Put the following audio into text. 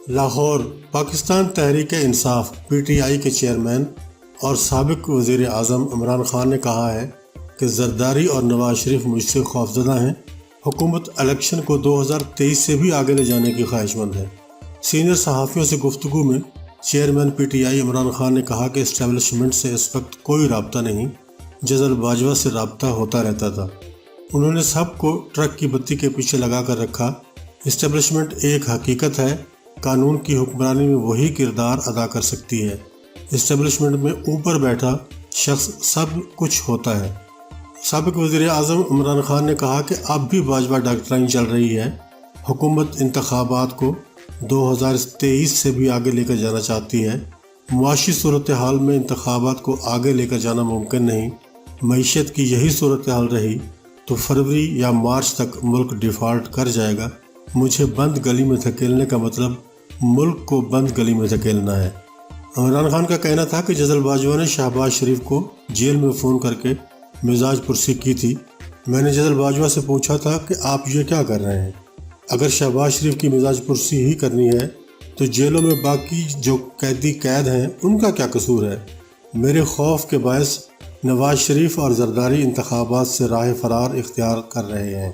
Lahore Pakistan Tehreek Insaf P T I کے chairman اور سابق وزیر اعظم عمران خان نے کہا ہے کہ زرداری اور نواز شریف مجھ سے خوفزدہ ہیں۔ حکومت الیکشن کو 2023 سے بھی آگے لے جانے کی خواہش مند ہے۔ سینئر صحافیوں سے گفتگو میں chairman P T I Imran Khan نے کہا کہ اسٹیبلشمنٹ سے اس وقت کوئی رابطہ نہیں، جزل باجوہ سے رابطہ ہوتا رہتا تھا۔ انہوں نے سب کو ٹرک کی بتی کے پیچھے لگا کر رکھا۔ اسٹیبلشمنٹ ایک حقیقت ہے، قانون کی حکمرانی میں وہی کردار ادا کر سکتی ہے۔ اسٹیبلشمنٹ میں اوپر بیٹھا شخص سب کچھ ہوتا ہے۔ سابق وزیر اعظم عمران خان نے کہا کہ اب بھی باجوہ ڈاکٹرائن چل رہی ہے۔ حکومت انتخابات کو 2023 سے بھی آگے لے کر جانا چاہتی ہے۔ معاشی صورتحال میں انتخابات کو آگے لے کر جانا ممکن نہیں۔ معیشت کی یہی صورتحال رہی تو فروری یا مارچ تک ملک ڈیفالٹ کر جائے گا۔ مجھے بند گلی میں دھکیلنے کا مطلب ملک کو بند گلی میں دھکیلنا ہے۔ عمران خان کا کہنا تھا کہ جزل باجوہ نے شہباز شریف کو جیل میں فون کر کے مزاج پرسی کی تھی۔ میں نے جزل باجوہ سے پوچھا تھا کہ آپ یہ کیا کر رہے ہیں؟ اگر شہباز شریف کی مزاج پرسی ہی کرنی ہے تو جیلوں میں باقی جو قیدی قید ہیں ان کا کیا قصور ہے؟ میرے خوف کے باعث نواز شریف اور زرداری انتخابات سے راہ فرار اختیار کر رہے ہیں۔